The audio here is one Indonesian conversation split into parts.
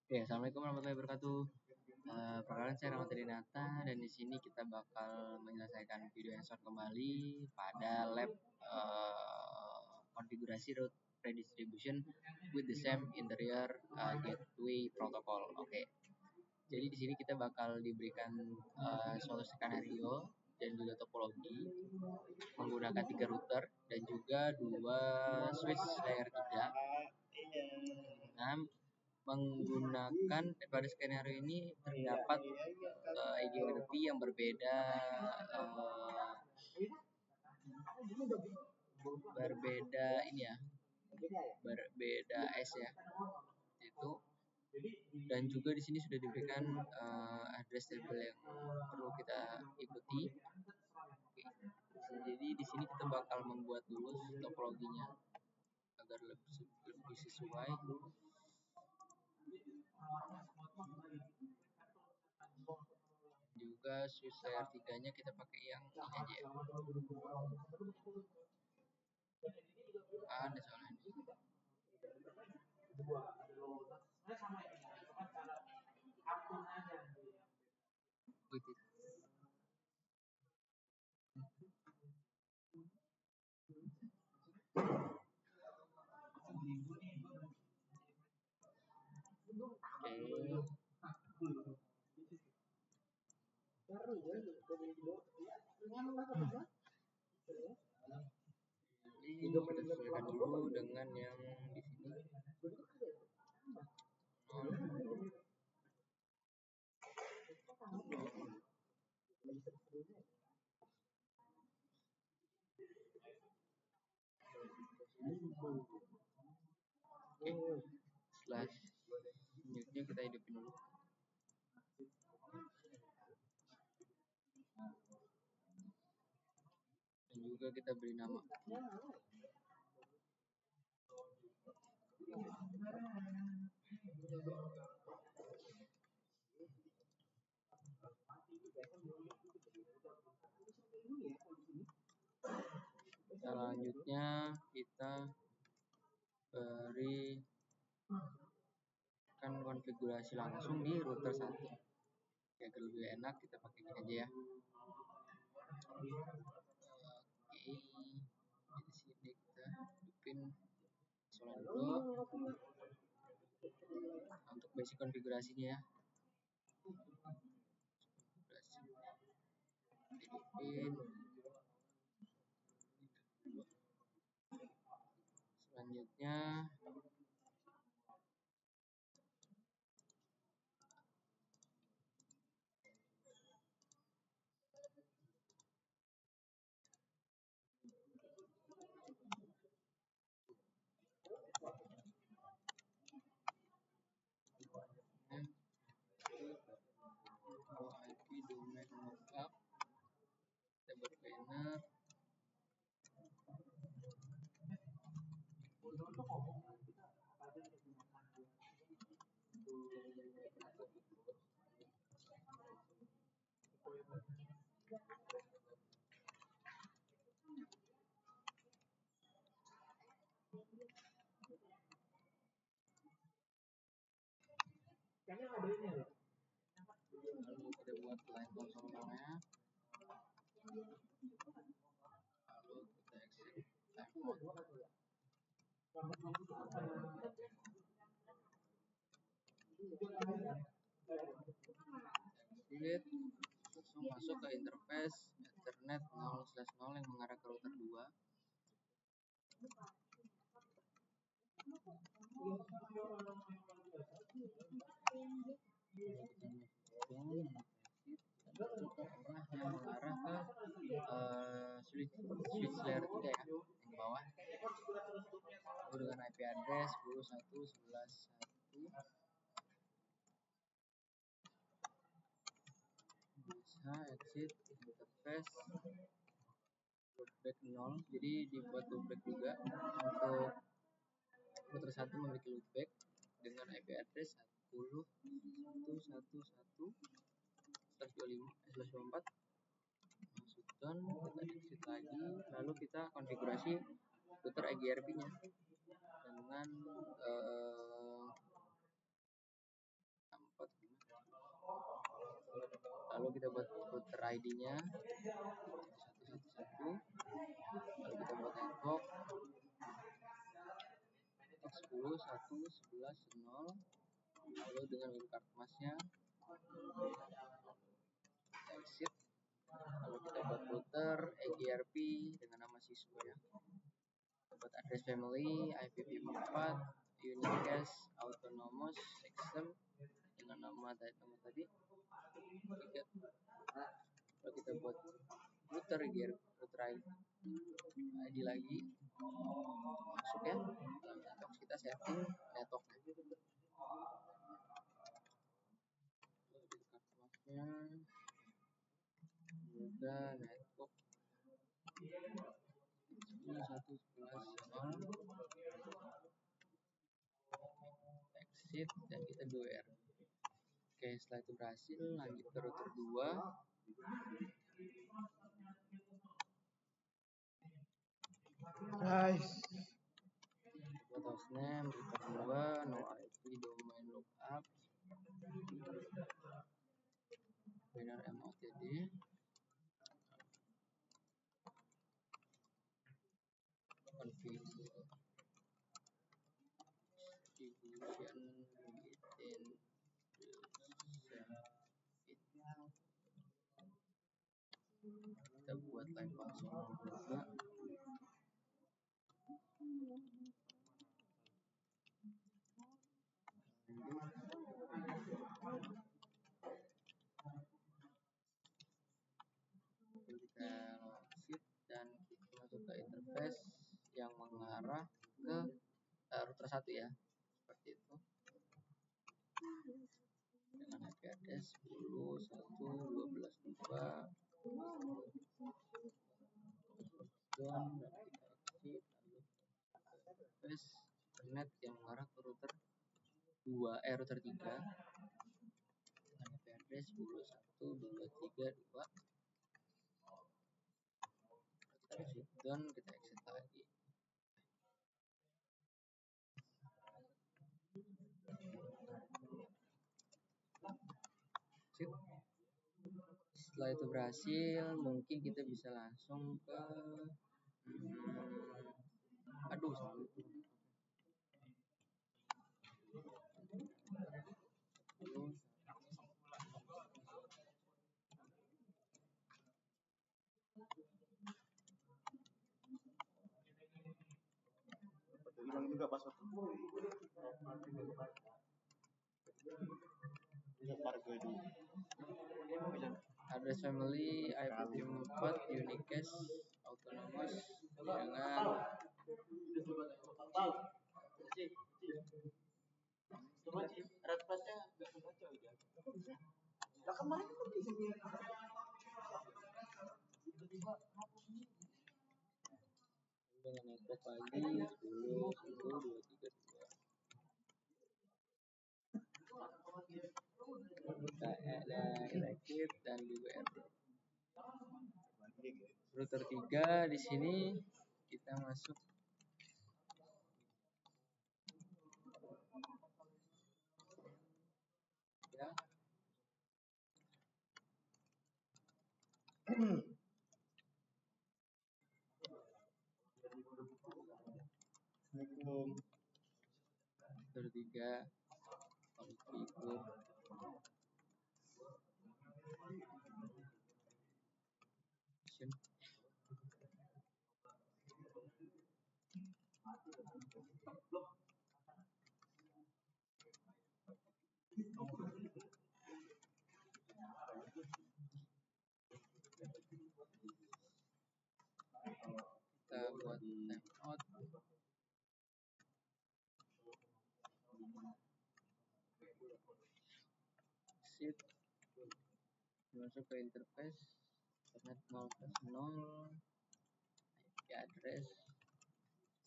Oke, assalamualaikum warahmatullahi wabarakatuh. Perkenalkan saya Rahmat Dinata dan di sini kita bakal menyelesaikan video yang short kembali pada lab konfigurasi route redistribution with the same interior gateway protocol. Oke. Jadi di sini kita bakal diberikan suatu skenario dan juga topologi menggunakan 3 router dan juga 2 switch layer 3. Nah, menggunakan pada skenario ini terdapat EGRP yang berbeda berbeda S ya itu, dan juga di sini sudah diberikan address table yang perlu kita ikuti. Oke. Jadi di sini kita bakal membuat dulu topologinya agar lebih sesuai. Juga switch layer 3 nya kita pakai yang ini aja ya. Ada soalnya ini. Gitu. Jadi kita sesuaikan dulu dengan yang di sini. Oke, selanjutnya kita hidupin dulu. Dan juga kita beri nama. Selanjutnya kita berikan konfigurasi langsung di router 1 agar lebih enak. Kita pakai ini aja ya. Oke, di sini kita hidupin solar dulu untuk basic konfigurasinya ya. Hidupin. Selanjutnya IP domain lookup, table planner, lalu kita buat line konsolnya, lalu kita exit timeout. Exit, langsung masuk ke interface Ethernet 0/0 yang mengarah ke router 2. Yang mengarah ke switch layer 3 ya, yang di bawah. Dengan IP address 10.1.11.1. Bisa exit interface loopback 0. Jadi dibuat loopback juga untuk router 1 memiliki loopback dengan IP address 10.1.1.1/25/24. Masukkan, kita exit lagi, lalu kita konfigurasi router EGRP nya dengan lalu kita buat router ID-nya 111, lalu kita buat network 10.1.11.0, lalu dengan wildcard masknya exit, lalu kita buat router EGRP dengan nama siswa ya, kita buat address family IPv4 unicast autonomous system dengan nama tadi 3, lalu kita buat router EGRP router ID lagi, masuk ya, terus kita setting networknya, juga network 10.1.11.0 exit dan kita BWR. Oke, setelah itu berhasil, lanjut ke router 2. Guys, buat hostname router 2, no IP domain lookup, banner MOTD, configuration within kita buat line password juga. Kita exit dan kita masuk ke interface yang mengarah ke router 1 ya, seperti itu, dengan IP address 10.1.12.2 dan kita exit, lalu interface internet yang mengarah ke router 3 dengan IP address 10.1.2.3.2. Kita shutdown, kita exit lagi. Setelah itu berhasil, mungkin kita bisa langsung ke hilang juga password. Address family IPv4 unicast autonomous dengan redplusnya nggak kebaca aja. Lah kemarin kan bisa dengan network lagi 10.1.2.3.2. Kita exit dan BWR. Router 3 di sini kita masuk ya. Assalamualaikum. Router 3 configure kita buat timeout, exit, masuk ke interface internet 0/0, IP address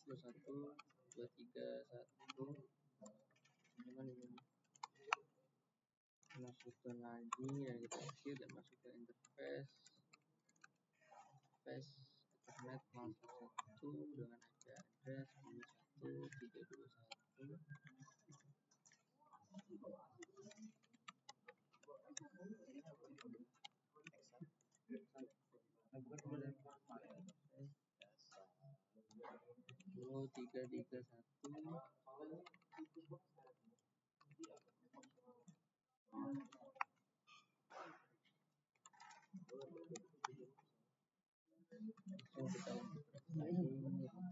21.2.3.1, masukkan lagi dan kita exit dan masuk ke interface internet 0/1 dengan IP address 21.3.2.1. Langsung kita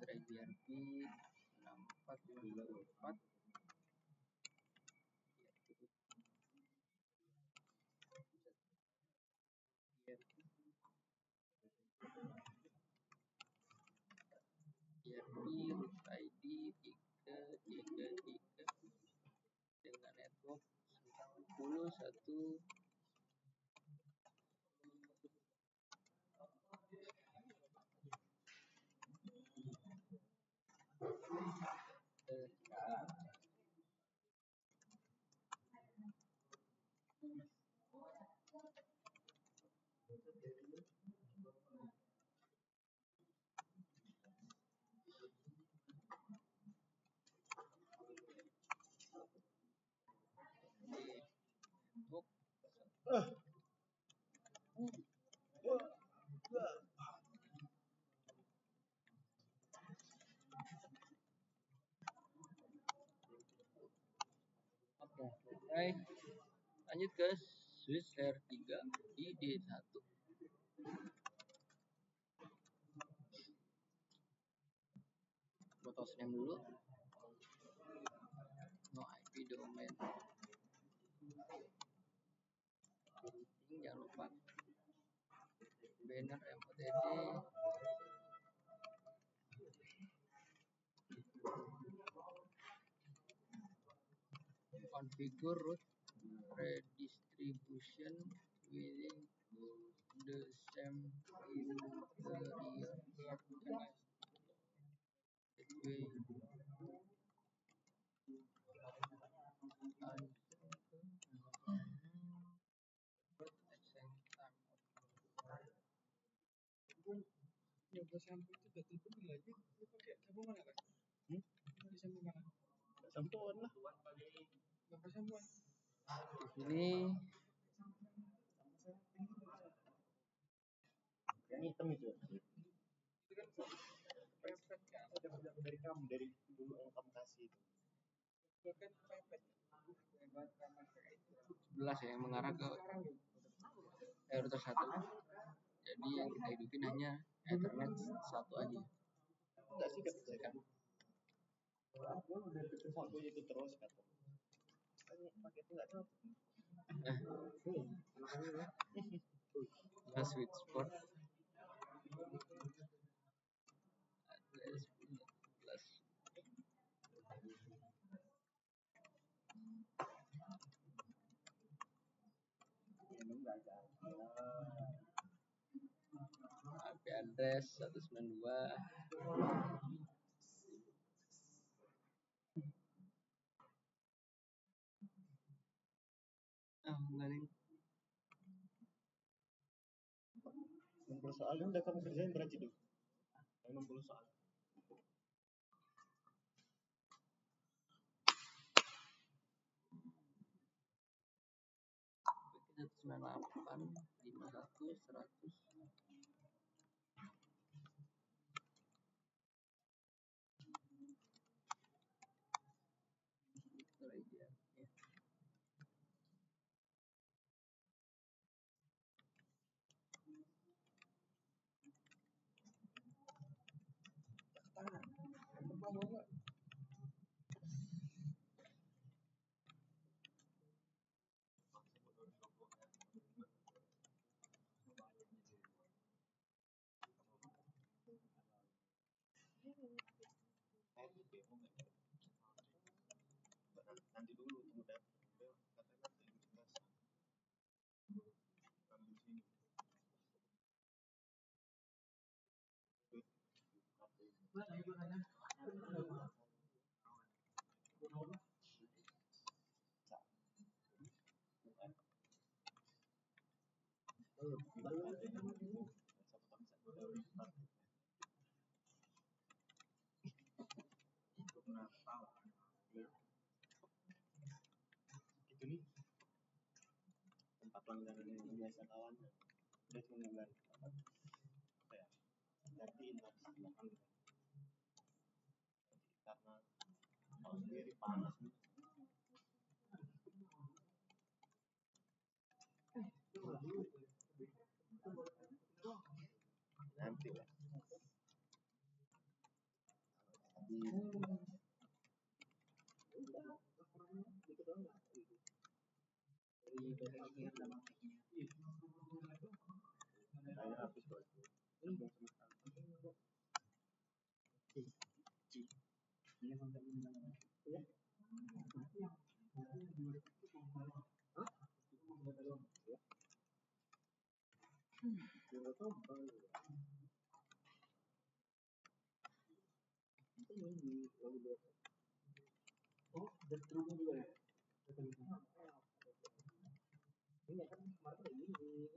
try BRP 6424 root ID 333 dengan network 10.1 Oke, lanjut ke Swiss R3 di D1. Protos name dulu, no IP domain, jangan lupa banner MOTD, configure root redistribution within the same interior gateway. Yang gue sampo itu udah tiba lagi, lu pakai sampo mana kan? Pakai sampo mana? Sampoan lah. Pakai sampoan. Di sini Yang hitam itu. Itu kan pepet kan? Dari kamu, dari dulu yang kamu kasih itu. Itu kan pepet. 11 ya, yang mengarah ke router 1. Jadi yang kita hidupin hanya Ethernet 1 aja. Enggak sih kan? Aku udah bikin satu itu terus kata. Pakai itu enggak tahu. Nah, switch port address 11. IP address 192. Enggak 60 soal udah kamu kerjain berarti tuh. 60 soal. Kita 98 51 100. Nanti dulu udah katakan ambil sini. Itu nih tempat langganan yang biasa kawan udah cuma gambar apa ya gantiin harus belakang Sendiri panas. Nanti lah. Saya hapus kok. Oh, dan terhubung juga ya? Ini kan kemarin ini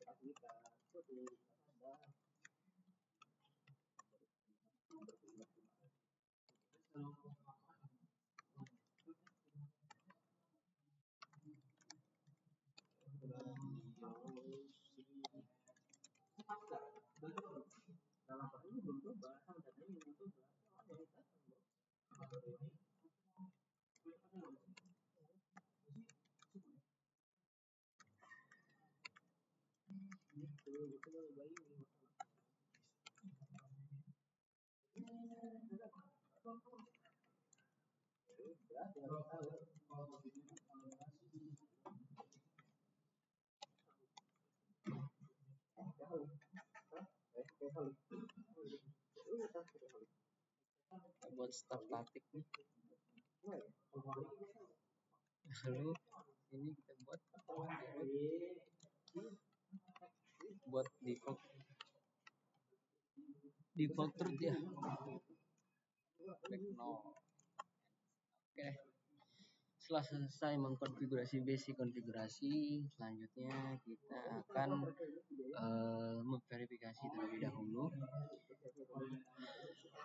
aktivitas itu ada buat staf statik nih. Lalu ini kita buat default truth ya. Back nol. Oke. Setelah selesai mengkonfigurasi basic konfigurasi, selanjutnya kita akan memverifikasi terlebih dahulu.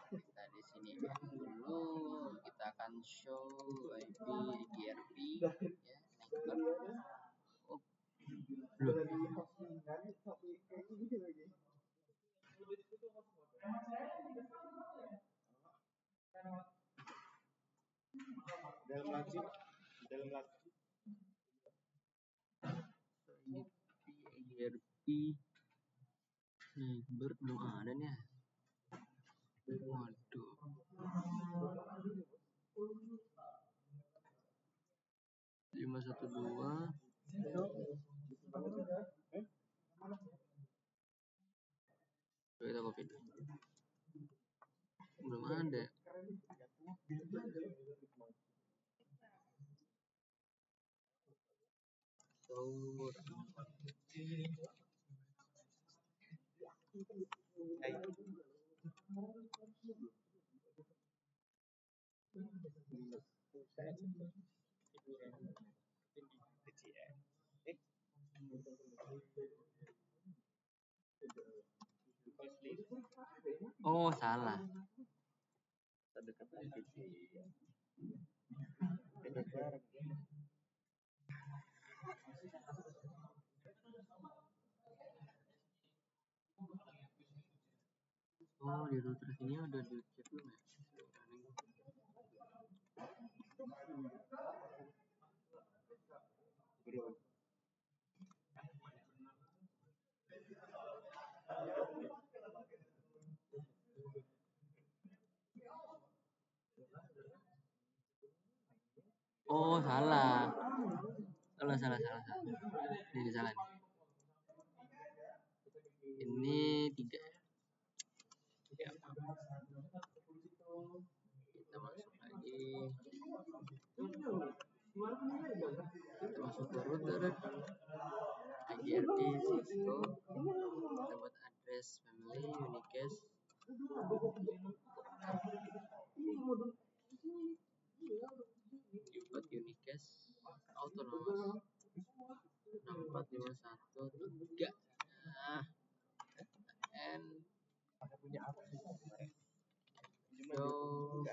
Kita di sini back dulu, kita akan show IP GRP ya, dalam laci GRP belum ada nih ya. Waduh. Lima satu dua. Kita copy. Belum ada. Oh, salah. terdekat Oh, di router sini udah dicek belum ya? Oh, salah. Salah. Ini salah nih. Ini 3. Ya. Kita masuk lagi. Kita masuk ke router. IGRP Cisco. Kita buat address family unicast. Buat unicast autonomous 64513. And punya apa sih kemarin? show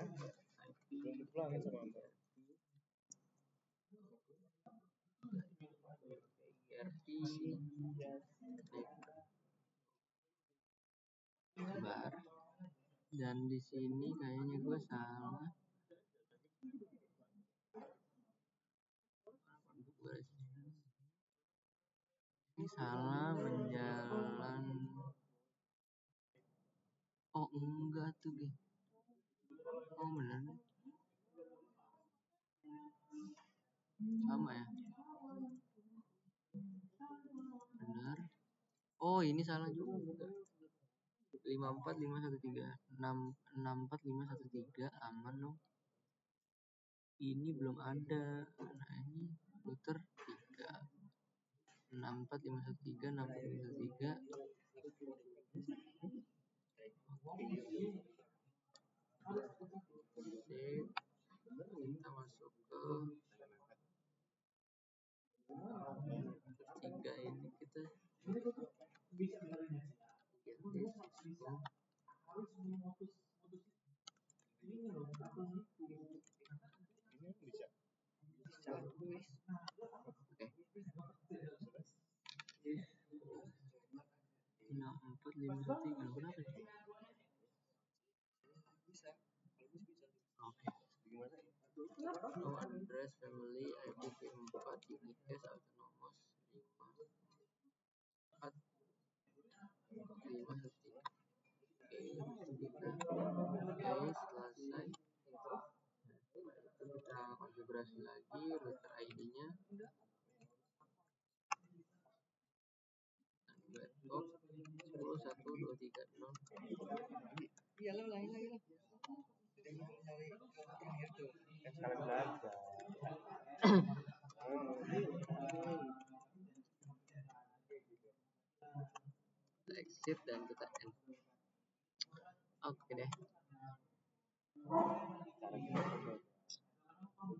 Belum dipulang sama Mbak. IGRP sebar. Dan di sini kayaknya gue salah. Ini salah menjalan. Oh enggak tuh Ge. Oh bener. Sama ya. Benar. Oh ini salah juga. 54513 664 513 aman dong. Ini belum ada. Nah ini puter 3 64513 64513. Kita masuk ke 3 ini kita Nah, 453 berapa sih? Oke. Oh, address family IPv4 unique case autonomous 5 4 5 3. Oke, selesai. Kita konfigurasi lagi router ID-nya. Network 10.1.2.3.0. Iya lo lagi lah. Dari terakhir tuh. Kan sekarang belajar. Kita exit dan kita end. Oke deh. Ini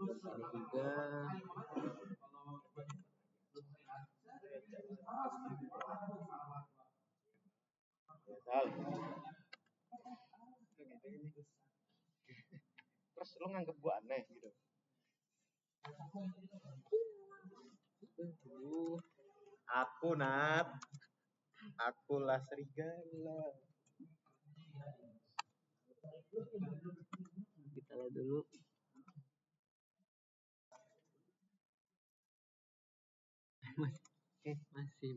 juga Terus lo nganggep gua aneh gitu. Aku Nat. Akulah serigala. kita lihat dulu. Masih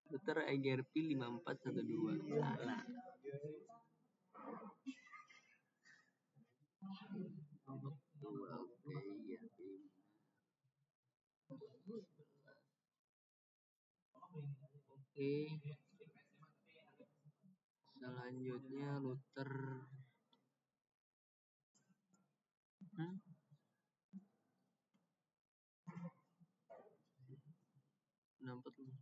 router IGRP 5412 salah. Oke, iya. Oke. Selanjutnya router 645.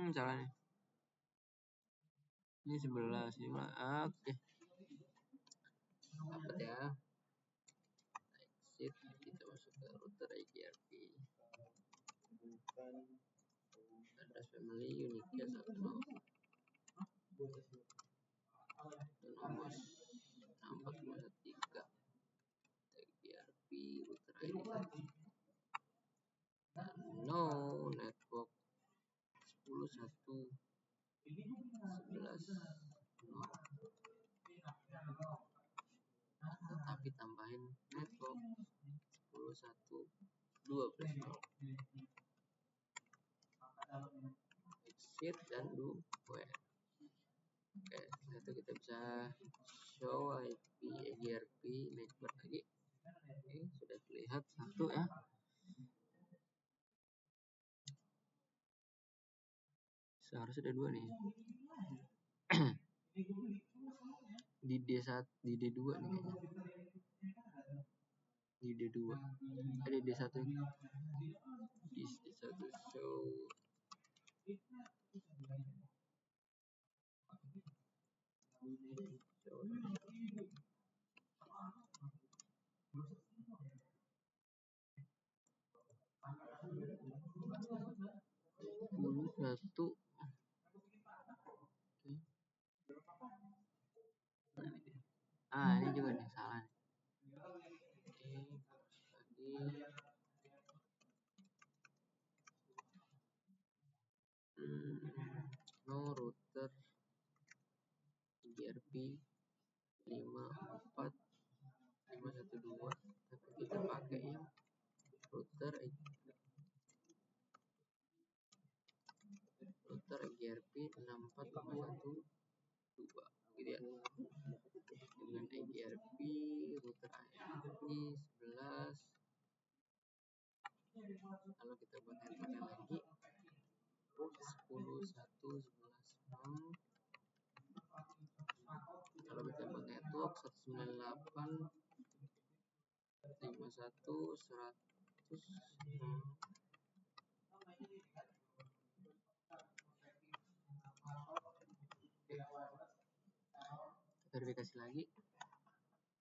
Salah nih. Ini 11 ini mah. Oke. Dapat ya. Exit, kita masuk ke router IGRP. Address family unique case autonomous. Autonomous 6413 IGRP router ID tadi. Dan no network 10.1 11 no. Tetapi tambahin network 10.1 12 no. Exit dan do web. Oke, setelah itu kita bisa show IP IGRP network lagi. Oke, sudah terlihat satu ya. Seharusnya ada 2 nih. Di D1, di D2 nih kayaknya. Di D2. Ada D1 ini. Di D1 show. Satu. Ini juga nih salah nih. Tadi no router GRP 54512, tapi kita pakai yang router GRP 64512 gitu ya, dengan EGRP router ARP 11. Lalu kita buat networknya lagi 10.1.11.6. Kalau kita buat network 198.51.100. Verifikasi lagi.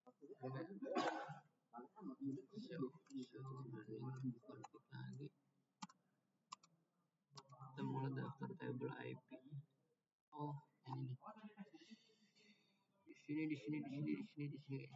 Konfig lagi. Kita mulai daftar table IP. Oh, ini nih. Di sini.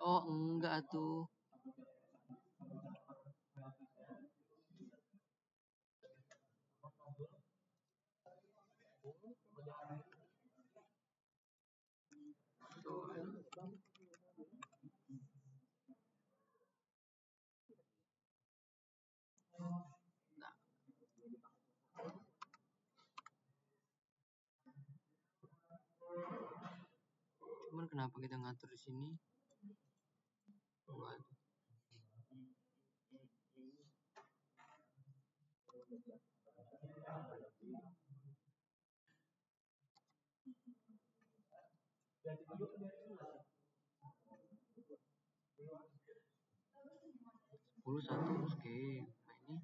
Oh, enggak tuh. Cuman kenapa kita ngatur di sini? Waduh. Sepuluh satu, oke. Nah ini.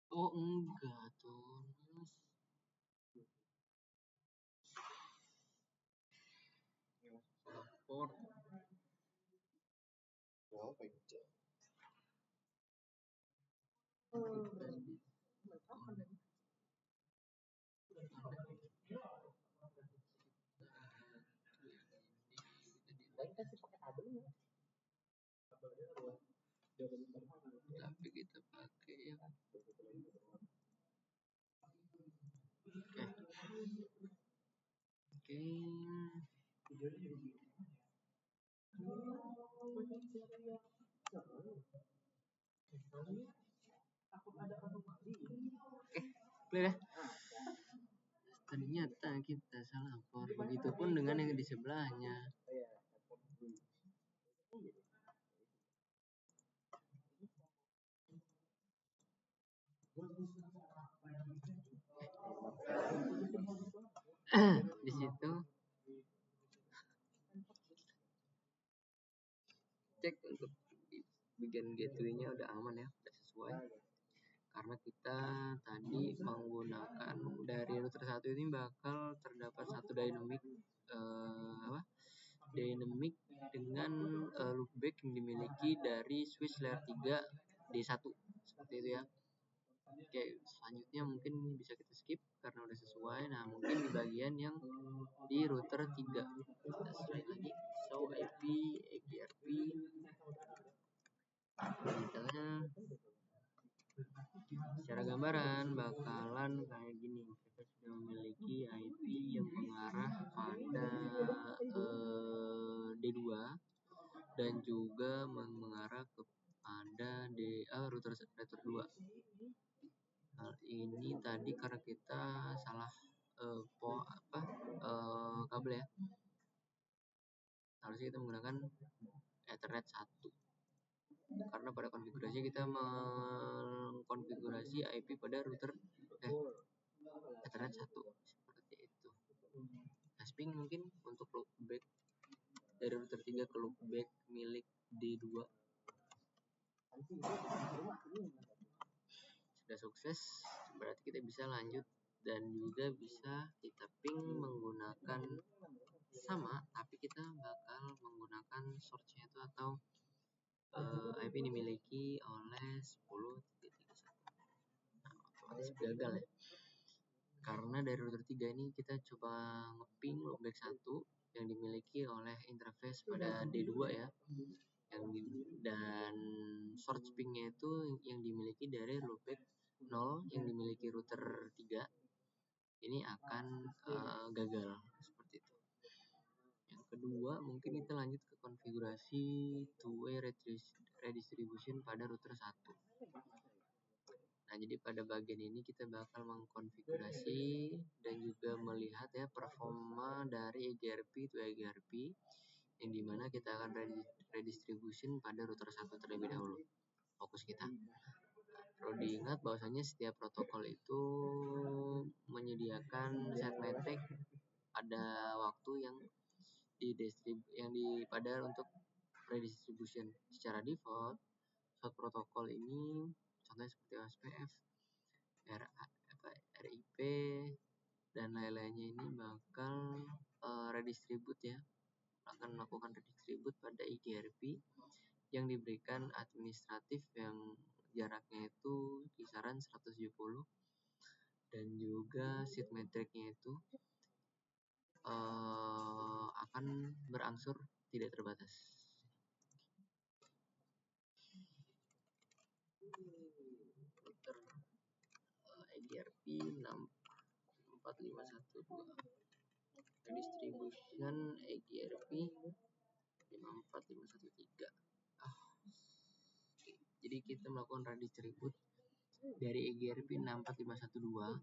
Oh enggak tuh. Port. Tapi kita pakai yang oke. Clear ya. Ternyata kita salah port. Begitupun dengan yang di sebelahnya. Di situ cek untuk bagian gateway-nya udah aman ya, udah sesuai. Karena kita tadi menggunakan dari router satu ini bakal terdapat satu dynamic dynamic dengan loopback yang dimiliki dari switch layer 3 D1 seperti itu ya. Oke, selanjutnya mungkin bisa kita skip karena udah sesuai. Nah, mungkin di bagian yang di router 3. Kita slide lagi, show IP EGRP. Misalnya secara gambaran bakalan kayak gini. Kita sudah memiliki IP yang mengarah pada D2 dan juga mengarah kepada router 2. Hal ini tadi karena kita salah kabel ya. Harusnya kita menggunakan Ethernet 1. Karena pada konfigurasi kita mengkonfigurasi IP pada router Ethernet 1 seperti itu. Hasping mungkin untuk loopback dari router 3 ke loopback milik D2 sudah sukses, berarti kita bisa lanjut dan juga bisa kita ping menggunakan sama, tapi kita bakal menggunakan source-nya itu atau IP dimiliki oleh 10.3.1. Nah, otomatis gagal ya. Karena dari router 3 ini kita coba ngeping loopback 1 yang dimiliki oleh interface pada D2 ya. Dan source pingnya itu yang dimiliki dari loopback 0 yang dimiliki router 3 ini akan gagal seperti itu. Yang kedua, mungkin kita lanjut ke konfigurasi two-way redistribution pada router 1. Nah, jadi pada bagian ini kita bakal mengkonfigurasi dan juga melihat ya performa dari EGRP to EGRP yang dimana kita akan redistribution pada router 1 terlebih dahulu. Fokus kita. Perlu diingat bahwasanya setiap protokol itu menyediakan set metric ada waktu yang pada untuk redistribution. Secara default, suatu protokol ini contohnya seperti OSPF, RIP dan lain-lainnya ini bakal redistribute ya, akan melakukan redistribute pada EGRP yang diberikan administratif yang jaraknya itu kisaran 170 dan juga sheet metricnya itu akan berangsur tidak terbatas. Router EGRP 64512 redistribution EGRP 54513. Jadi kita melakukan redistribute dari EGRP 64512.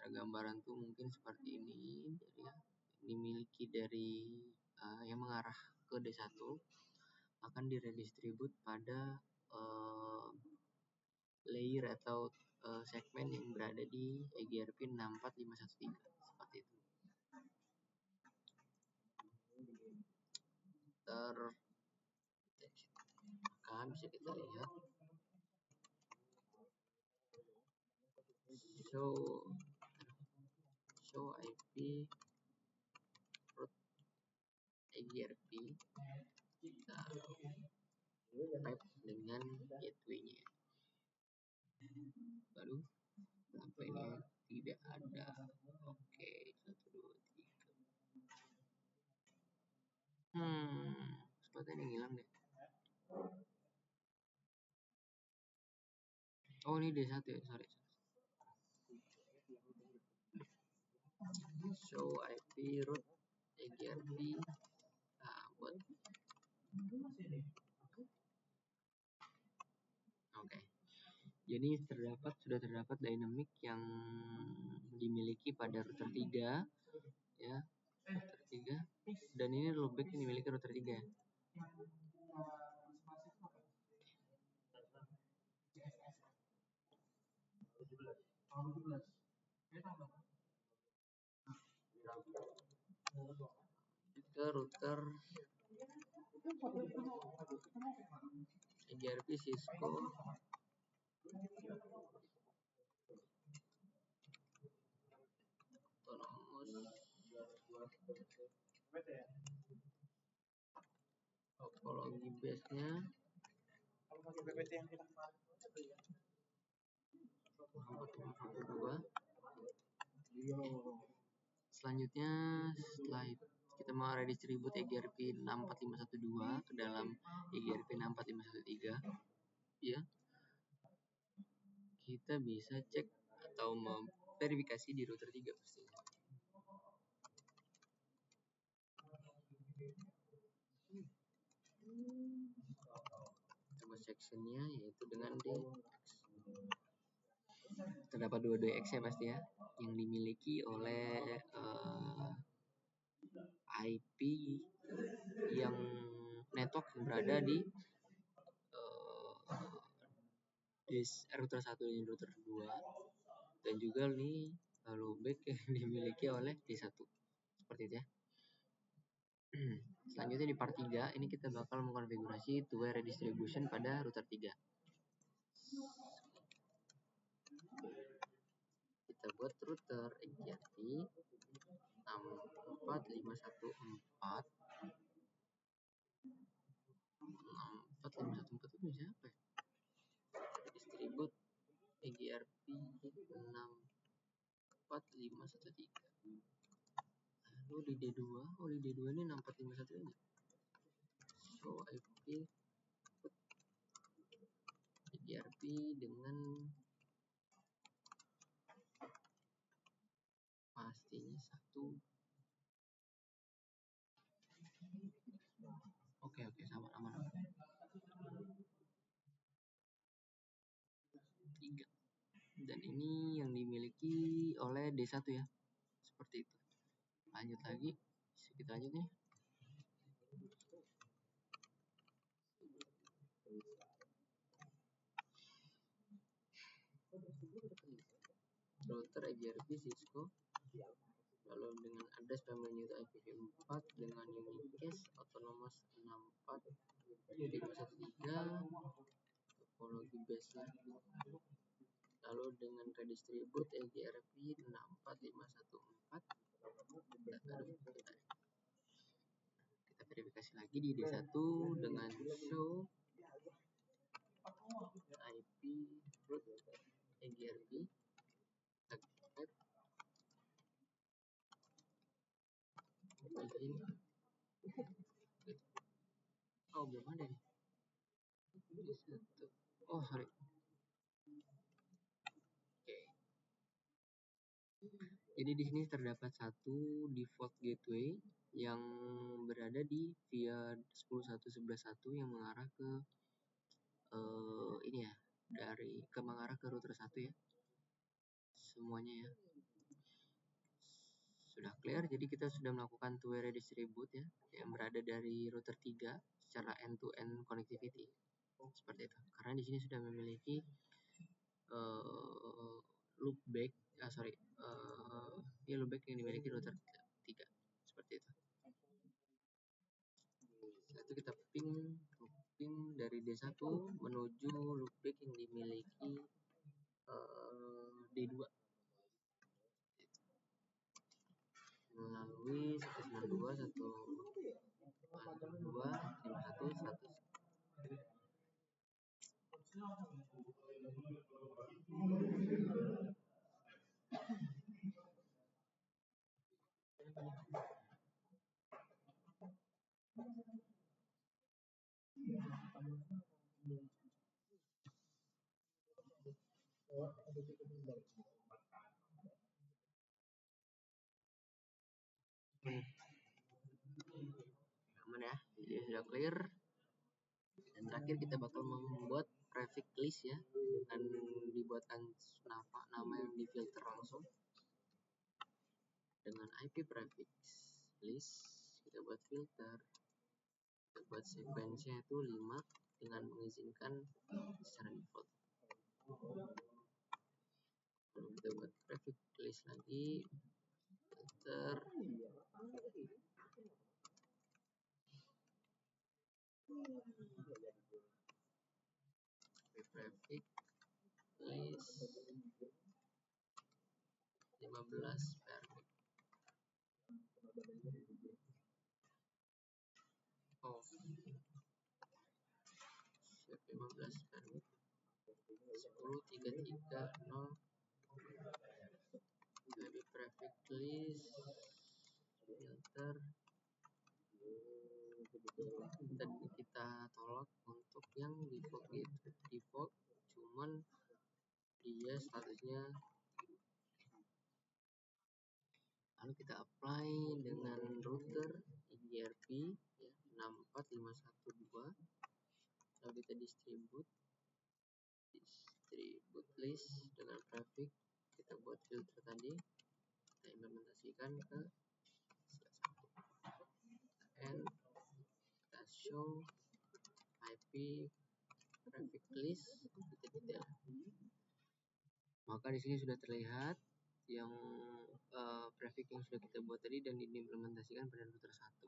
Gambaran tuh mungkin seperti ini ya, dimiliki dari yang mengarah ke D1 akan diredistribute pada layer atau segmen yang berada di EGRP 64513 seperti itu. Maka bisa kita lihat show IP root EGRP, kita pipe dengan gateway-nya. Lalu sampainya tidak ada. Oke, 1 2 3. Sepertinya hilang deh. Oh, ini D1 ya, sorry. Show IP root EGRP buat oke. Jadi sudah terdapat dynamic yang dimiliki pada router 3 ya, router 3 dan ini loopback yang dimiliki router 3. Ke router EGRP Cisco topologi base-nya pakai PPT yang kita kemarin 4.2 Selanjutnya setelah itu kita mau redistribute EGRP 64512 ke dalam EGRP 64513 ya. Kita bisa cek atau memverifikasi di router 3 pastinya. Kita buat sectionnya yaitu dengan DX. Terdapat 2 DX ya pasti ya, yang dimiliki oleh IP yang network yang berada di router 1 dan router 2, dan juga nih loopback yang dimiliki oleh D1 seperti itu ya. Selanjutnya di part 3 ini kita bakal mengkonfigurasi two-way redistribution pada router 3. Kita buat router EGRP 64514 itu siapa ya? Distribute EGRP 64513. Lalu di D2, di D2 ini 6451 ini. So IP EGRP dengan pastinya 1. Oke, sama aman. 3. Dan ini yang dimiliki oleh D1 ya. Seperti itu. Lanjut lagi. Kita lanjut nih. Router EGRP Cisco. Lalu dengan address family unit IPv4 dengan unicast autonomous 64513 topologi base-nya. Lalu dengan redistribute EGRP 64514. Kita verifikasi lagi di D1 dengan show IP root EGRP. Oh, belum ada nih. Oh, sorry. Oke. Jadi di sini terdapat satu default gateway yang berada di via 10.1.11.1 yang mengarah ke ini ya, mengarah ke router 1 ya. Semuanya ya. Sudah clear, jadi kita sudah melakukan two-way redistribute ya, yang berada dari router 3 secara end-to-end connectivity. Seperti itu. Karena di sini sudah memiliki loopback loopback yang dimiliki router 3. Seperti itu. Setelah itu kita ping dari D1 menuju loopback yang dimiliki D2 melalui 192.162.51.100. Aman ya, jadi sudah clear. Dan terakhir kita bakal membuat prefix list ya, dengan dibuatkan nama yang difilter langsung dengan IP prefix list. Kita buat filter, kita buat sequence-nya itu 5 dengan mengizinkan secara default. Lalu kita buat prefix list lagi, filter, prefix list 15 permit. Oh, 15 permit 10.330 lebih prefix list filter dan kita tolak untuk yang default gitu. Default cuman dia statusnya, lalu kita apply dengan router EGRP ya, 64512, lalu kita distribute list dengan traffic, kita buat filter tadi, kita implementasikan ke and kita show IP traffic list kita detail. Maka di sini sudah terlihat yang traffic yang sudah kita buat tadi dan diimplementasikan pada router 1.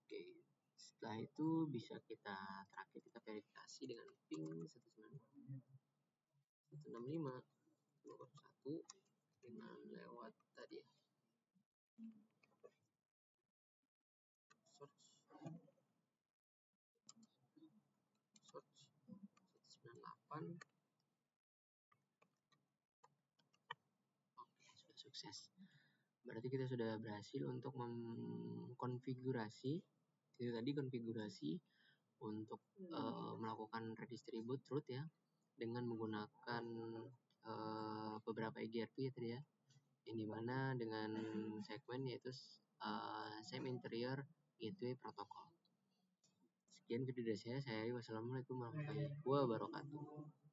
Oke, setelah itu bisa terakhir kita verifikasi dengan ping 165.1 dengan lewat tadi ya. Search 198. Oke, sudah sukses. Berarti kita sudah berhasil untuk mengkonfigurasi itu tadi, konfigurasi untuk melakukan redistribute root ya, dengan menggunakan beberapa EGRP ya tadi ya, yang dimana dengan segmen yaitu same interior gateway protocol. Sekian video dari saya. Wassalamualaikum warahmatullahi wabarakatuh.